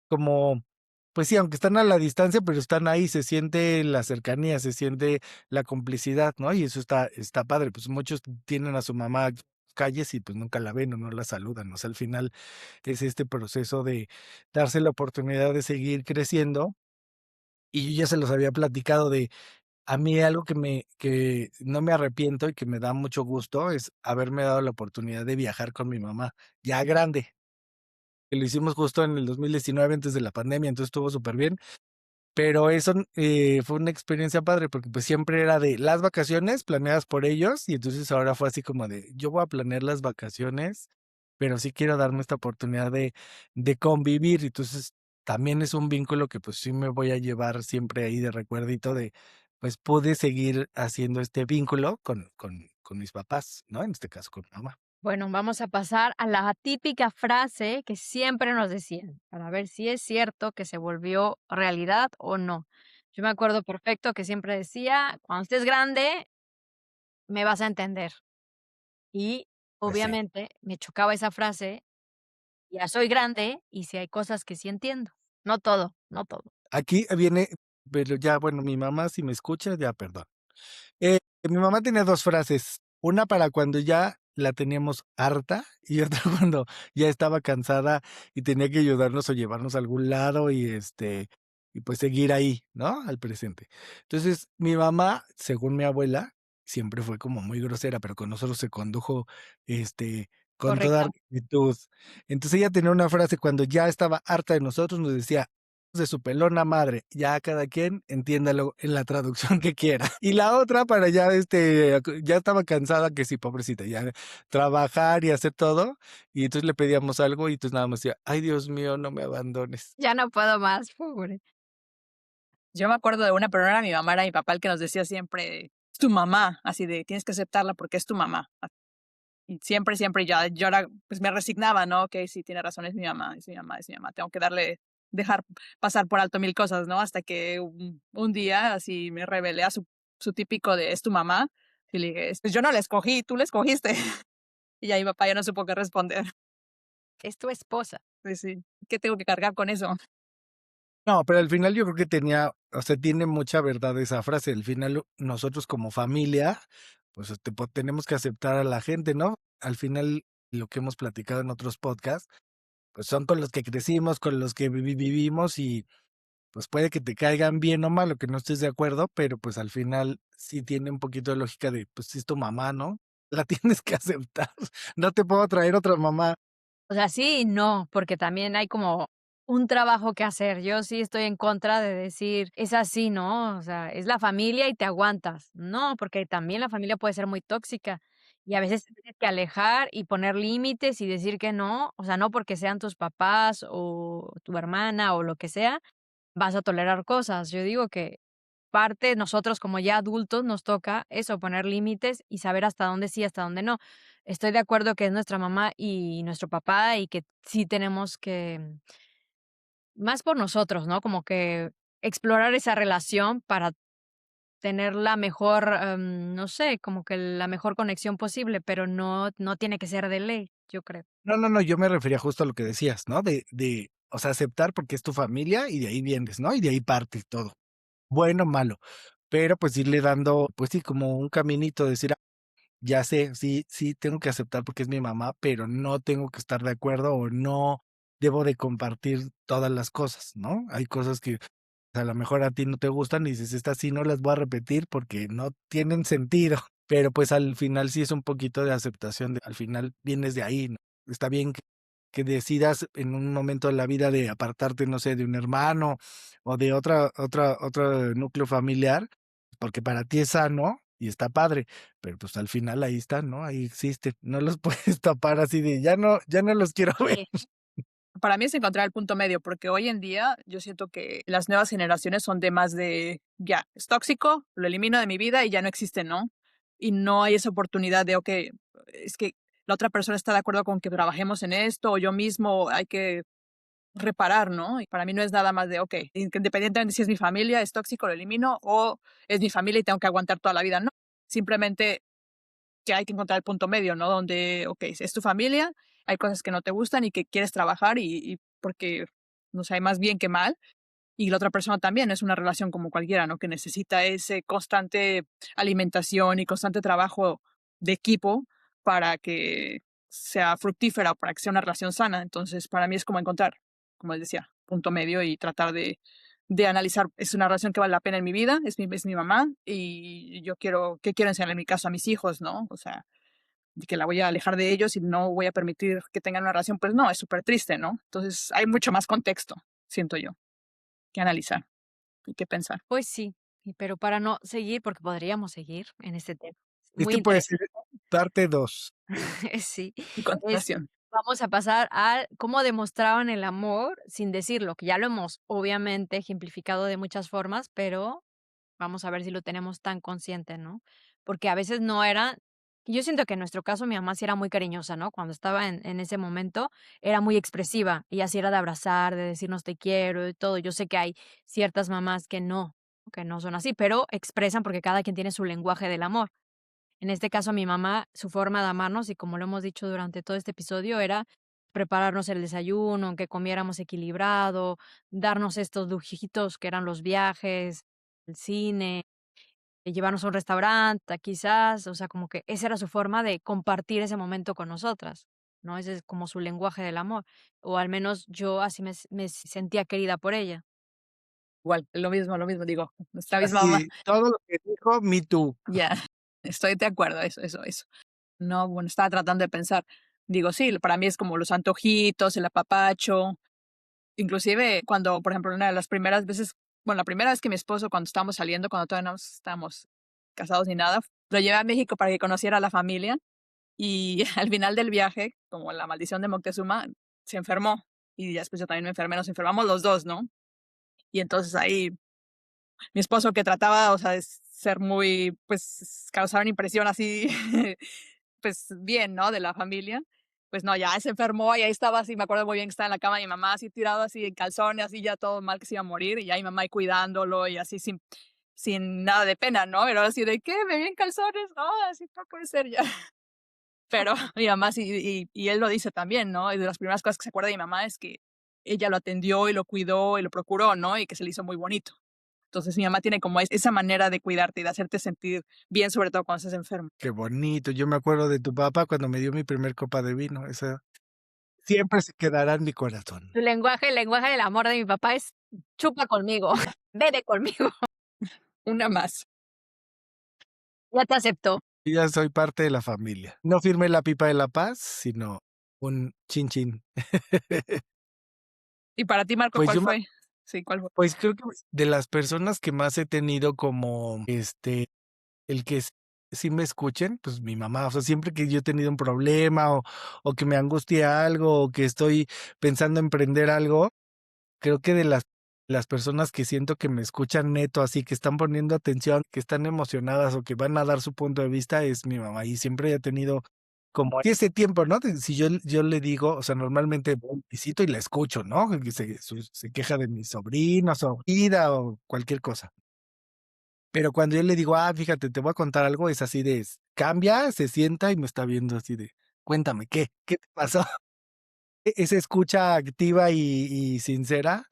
como, pues sí, aunque están a la distancia, pero están ahí, se siente la cercanía, se siente la complicidad, ¿no? Y eso está padre, pues muchos tienen a su mamá calles y pues nunca la ven o no la saludan, o sea, al final es este proceso de darse la oportunidad de seguir creciendo. Y yo ya se los había platicado de a mí algo que no me arrepiento y que me da mucho gusto es haberme dado la oportunidad de viajar con mi mamá, ya grande, que lo hicimos justo en el 2019 antes de la pandemia, entonces estuvo súper bien. Pero eso, fue una experiencia padre, porque, pues, siempre era de las vacaciones planeadas por ellos, y entonces ahora fue así como de, yo voy a planear las vacaciones, pero sí quiero darme esta oportunidad de convivir. Entonces, también es un vínculo que, pues, sí me voy a llevar siempre ahí de recuerdito de, pues, pude seguir haciendo este vínculo con mis papás, ¿no? En este caso, con mi mamá.
Bueno, vamos a pasar a la típica frase que siempre nos decían, para ver si es cierto que se volvió realidad o no. Yo me acuerdo perfecto que siempre decía, cuando estés grande, me vas a entender. Y
Pues sí.
obviamente me chocaba esa frase, ya soy grande y si hay cosas que sí entiendo. No todo, no todo.
Aquí viene, pero ya, bueno, mi mamá, si me escucha, ya perdón. Mi mamá tenía 2 frases, una para cuando ya la teníamos harta y otra cuando ya estaba cansada y tenía que ayudarnos o llevarnos a algún lado y pues seguir ahí, ¿no? Al presente. Entonces, mi mamá, según mi abuela, siempre fue como muy grosera, pero con nosotros se condujo, con toda
Correcta.
rectitud. Entonces, ella tenía una frase cuando ya estaba harta de nosotros, nos decía: de su pelona madre, ya cada quien entiéndalo en la traducción que quiera. Y la otra para ya, ya estaba cansada que sí, pobrecita, ya trabajar y hacer todo, y entonces le pedíamos algo y entonces nada más decía: "Ay, Dios mío, no me abandones".
Ya no puedo más, pobre.
Yo me acuerdo de una, pero no era mi mamá, era mi papá el que nos decía siempre, es tu mamá, así de, tienes que aceptarla porque es tu mamá. Y siempre, siempre ya yo era, pues me resignaba, ¿no? Okey, sí, tiene razón, es mi mamá, es mi mamá, es mi mamá. Tengo que dejar pasar por alto mil cosas, ¿no? Hasta que un día así me rebelé a su típico de: "Es tu mamá", y le dije: "Pues yo no la escogí, tú la escogiste". Y ya mi papá ya no supo qué responder.
Es tu esposa.
Pues sí, ¿qué tengo que cargar con eso?
No, pero al final yo creo que o sea, tiene mucha verdad esa frase. Al final nosotros como familia, pues, tenemos que aceptar a la gente, ¿no? Al final, lo que hemos platicado en otros podcasts, pues, son con los que crecimos, con los que vivimos y pues puede que te caigan bien o mal, o que no estés de acuerdo, pero pues al final sí tiene un poquito de lógica de, pues sí es tu mamá, ¿no? la tienes que aceptar. No te puedo traer otra mamá.
O sea, sí y no, porque también hay como un trabajo que hacer. Yo sí estoy en contra de decir, es así, ¿no? O sea, es la familia y te aguantas. No, porque también la familia puede ser muy tóxica y a veces te tienes que alejar y poner límites y decir que no. O sea, no porque sean tus papás o tu hermana o lo que sea, vas a tolerar cosas. Yo digo que parte nosotros como ya adultos nos toca eso, poner límites y saber hasta dónde sí, hasta dónde no. Estoy de acuerdo que es nuestra mamá y nuestro papá y que sí tenemos que, más por nosotros, ¿no? Como que explorar esa relación para tener la mejor, no sé, como que la mejor conexión posible, pero no tiene que ser de ley, yo creo.
No, no, no, yo me refería justo a lo que decías, ¿no? O sea, aceptar porque es tu familia y de ahí vienes, ¿no? Y de ahí parte todo, bueno, malo, pero pues irle dando, pues sí, como un caminito, decir: ya sé, sí, sí, tengo que aceptar porque es mi mamá, pero no tengo que estar de acuerdo o no debo de compartir todas las cosas, ¿no? Hay cosas que a lo mejor a ti no te gustan y dices, estas sí no las voy a repetir porque no tienen sentido, pero pues al final sí es un poquito de aceptación, al final vienes de ahí, ¿no? Está bien que decidas en un momento de la vida de apartarte, no sé, de un hermano o de otro núcleo familiar, porque para ti es sano y está padre, pero pues al final ahí están, ¿no? Ahí existen, no los puedes tapar así de ya no los quiero ver.
Sí.
Para mí es encontrar el punto medio, porque hoy en día yo siento que las nuevas generaciones son de más de, ya, es tóxico, lo elimino de mi vida y ya no existe, ¿no? Y no hay esa oportunidad de, ok, es que la otra persona está de acuerdo con que trabajemos en esto, o yo mismo hay que reparar, ¿no? Y para mí no es nada más de, ok, independientemente si es mi familia, es tóxico, lo elimino, o es mi familia y tengo que aguantar toda la vida, no. Simplemente que hay que encontrar el punto medio, ¿no? Donde, ok, es tu familia, hay cosas que no te gustan y que quieres trabajar y porque, no sé, hay más bien que mal. Y la otra persona también es una relación como cualquiera, ¿no? Que necesita ese constante alimentación y constante trabajo de equipo para que sea fructífera, para que sea una relación sana. Entonces, para mí es como encontrar, como les decía, punto medio y tratar de analizar, es una relación que vale la pena en mi vida, es mi mamá y yo quiero, ¿qué quiero enseñar en mi caso a mis hijos, no? O sea, de que la voy a alejar de ellos y no voy a permitir que tengan una relación, pues no, es súper triste, ¿no? Entonces, hay mucho más contexto, siento yo, que analizar y que pensar.
Pues sí, pero para no seguir, porque podríamos seguir en este tema. Es muy
Este puede ser
interesante.
parte 2.
Sí,
Y
es
continuación.
vamos a pasar a cómo demostraban el amor sin decirlo, que ya lo hemos obviamente ejemplificado de muchas formas, pero vamos a ver si lo tenemos tan consciente, ¿no? Porque a veces no era yo siento que en nuestro caso mi mamá sí era muy cariñosa, ¿no? Cuando estaba en ese momento era muy expresiva y así era de abrazar, de decirnos te quiero y todo. Yo sé que hay ciertas mamás que no son así, pero expresan porque cada quien tiene su lenguaje del amor. En este caso, mi mamá, su forma de amarnos, y como lo hemos dicho durante todo este episodio, era prepararnos el desayuno, que comiéramos equilibrado, darnos estos lujitos que eran los viajes, el cine, llevarnos a un restaurante, quizás, o sea, como que esa era su forma de compartir ese momento con nosotras, ¿no? Ese es como su lenguaje del amor, o al menos yo así me sentía querida por ella.
Igual, lo mismo, digo, nuestra misma mamá.
Así, todo lo que dijo, me too.
Ya, estoy de acuerdo, eso. No, bueno, estaba tratando de pensar. Digo, sí, para mí es como los antojitos, el apapacho, inclusive cuando, por ejemplo, una de las primeras veces, bueno, la primera vez que mi esposo, cuando estábamos saliendo, cuando todavía no estábamos casados ni nada, lo llevé a México para que conociera a la familia y al final del viaje, como la maldición de Moctezuma, se enfermó y ya después yo también me enfermé, nos enfermamos los dos, ¿no? Y entonces ahí mi esposo que trataba, o sea, de ser muy, pues, causar una impresión así, pues, bien, ¿no? De la familia. Pues no, ya se enfermó y ahí estaba así, me acuerdo muy bien que estaba en la cama de mi mamá, así tirado así en calzones, así ya todo mal que se iba a morir, y ya mi mamá ahí cuidándolo y así sin nada de pena, ¿no? Pero así de, ¿qué? ¿Me vi en calzones? No, así no puede ser ya. Pero mi mamá sí, y él lo dice también, ¿no? Y de las primeras cosas que se acuerda de mi mamá es que ella lo atendió y lo cuidó y lo procuró, ¿no? Y que se le hizo muy bonito. Entonces, mi mamá tiene como esa manera de cuidarte y de hacerte sentir bien, sobre todo cuando estás enfermo.
Qué bonito. Yo me acuerdo de tu papá cuando me dio mi primer copa de vino. Esa siempre se quedará en mi corazón.
Su lenguaje, el lenguaje del amor de mi papá es chupa conmigo, bebe conmigo,
Una más.
ya te aceptó.
Yo ya soy parte de la familia. No firmé la pipa de la paz, sino un chin chin.
Y para ti, Marco,
Pues
¿cuál
yo me
fue? Sí, ¿cuál fue?
pues creo que de las personas que más he tenido como, el que sí me escuchen, pues mi mamá. O sea, siempre que yo he tenido un problema o que me angustia algo o que estoy pensando emprender algo, creo que de las personas que siento que me escuchan neto, así que están poniendo atención, que están emocionadas o que van a dar su punto de vista, es mi mamá. Y siempre he tenido como ese tiempo, ¿no? De si yo le digo, o sea, normalmente voy, visito y la escucho, ¿no? Que se queja de mis sobrinos o vida o cualquier cosa. Pero cuando yo le digo: "Ah, fíjate, te voy a contar algo", es así de cambia, se sienta y me está viendo así de: "Cuéntame, ¿qué? ¿Qué te pasó?". Esa escucha activa y sincera,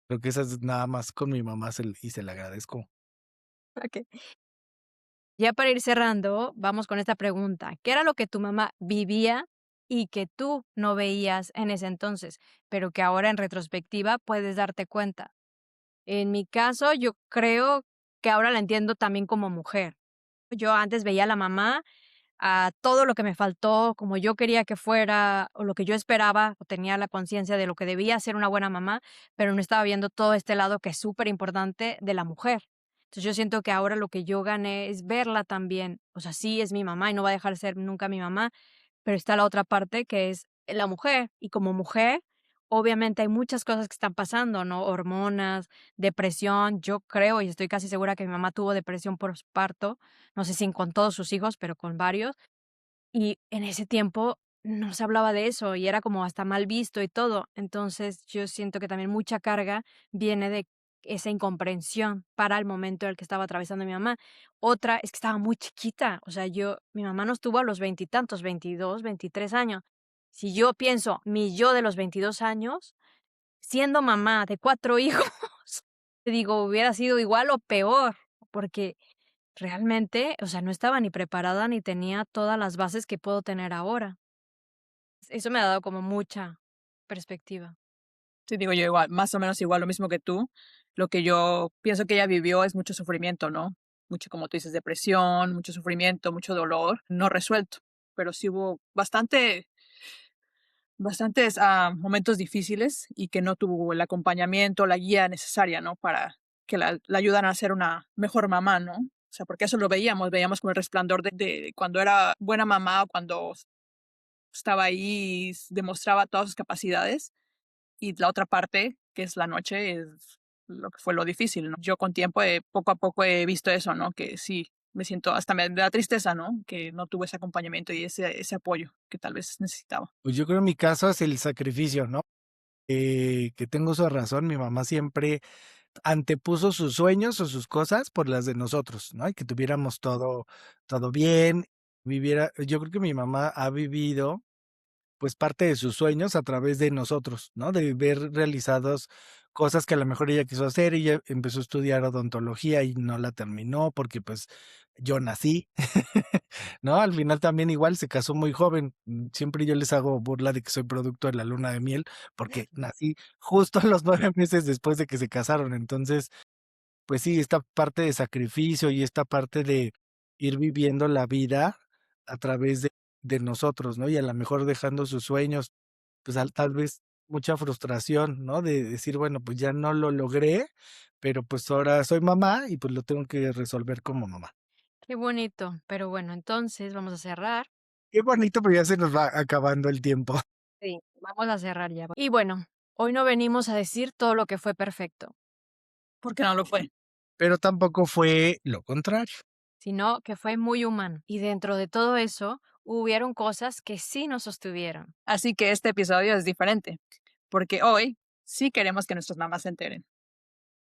creo que esa es nada más con mi mamá se le agradezco.
Okey. Ya para ir cerrando, vamos con esta pregunta, ¿qué era lo que tu mamá vivía y que tú no veías en ese entonces, pero que ahora en retrospectiva puedes darte cuenta? En mi caso, yo creo que ahora la entiendo también como mujer. Yo antes veía a la mamá, a todo lo que me faltó, como yo quería que fuera, o lo que yo esperaba, o tenía la conciencia de lo que debía ser una buena mamá, pero no estaba viendo todo este lado que es súper importante de la mujer. Entonces, yo siento que ahora lo que yo gané es verla también. O sea, sí es mi mamá y no va a dejar de ser nunca mi mamá, pero está la otra parte que es la mujer, y como mujer, obviamente hay muchas cosas que están pasando, ¿no? Hormonas, depresión. Yo creo y estoy casi segura que mi mamá tuvo depresión postparto, no sé si con todos sus hijos, pero con varios. Y en ese tiempo no se hablaba de eso y era como hasta mal visto y todo. Entonces, yo siento que también mucha carga viene de esa incomprensión para el momento en el que estaba atravesando mi mamá. Otra es que estaba muy chiquita, o sea, mi mamá nos tuvo a los veintitantos, 22, 23 años. Si yo pienso mi yo de los 22 años, siendo mamá de 4 hijos, te digo, hubiera sido igual o peor, porque realmente, o sea, no estaba ni preparada ni tenía todas las bases que puedo tener ahora. Eso me ha dado como mucha perspectiva.
Sí, digo yo igual, más o menos igual, lo mismo que tú. Lo que yo pienso que ella vivió es mucho sufrimiento, ¿no? Mucho, como tú dices, depresión, mucho sufrimiento, mucho dolor no resuelto. Pero sí hubo bastantes momentos difíciles y que no tuvo el acompañamiento, la guía necesaria, ¿no? Para que la ayudaran a ser una mejor mamá, ¿no? O sea, porque eso lo veíamos como el resplandor de cuando era buena mamá o cuando estaba ahí y demostraba todas sus capacidades. Y la otra parte, que es la noche, es lo que fue lo difícil, ¿no? Yo con tiempo, poco a poco he visto eso, ¿no? Que sí, me siento, hasta me da tristeza, ¿no? Que no tuve ese acompañamiento y ese apoyo que tal vez necesitaba.
Pues yo creo en mi caso es el sacrificio, ¿no? Que tengo su razón, mi mamá siempre antepuso sus sueños o sus cosas por las de nosotros, ¿no? Y que tuviéramos todo bien, viviera yo creo que mi mamá ha vivido pues parte de sus sueños a través de nosotros, ¿no? De ver realizados cosas que a lo mejor ella quiso hacer. Ella empezó a estudiar odontología y no la terminó porque pues yo nací, ¿no? Al final también igual se casó muy joven. Siempre yo les hago burla de que soy producto de la luna de miel porque nací justo a los 9 meses después de que se casaron. Entonces, pues sí, esta parte de sacrificio y esta parte de ir viviendo la vida a través de nosotros, ¿no? Y a lo mejor dejando sus sueños, pues, tal vez mucha frustración, ¿no? De decir, bueno, pues ya no lo logré, pero pues ahora soy mamá y pues lo tengo que resolver como mamá.
Qué bonito, pero bueno, entonces vamos a cerrar.
Qué bonito, pero ya se nos va acabando el tiempo.
Sí, vamos a cerrar ya. Y bueno, hoy no venimos a decir todo lo que fue perfecto,
Porque no lo fue.
Pero tampoco fue lo contrario.
sino que fue muy humano. Y dentro de todo eso, hubieron cosas que sí nos sostuvieron.
Así que este episodio es diferente, porque hoy sí queremos que nuestras mamás se enteren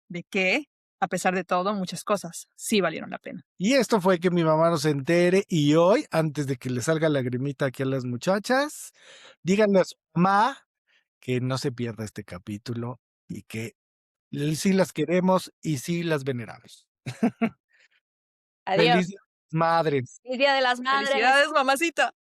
de que, a pesar de todo, muchas cosas sí valieron la pena.
Y esto fue que mi mamá no se entere y hoy, antes de que le salga lagrimita aquí a las muchachas, díganle a su mamá que no se pierda este capítulo y que sí las queremos y sí las veneramos.
Adiós.
Feliz Día de las Madres.
El Día de las
¡Felicidades,
Madres.
mamacita!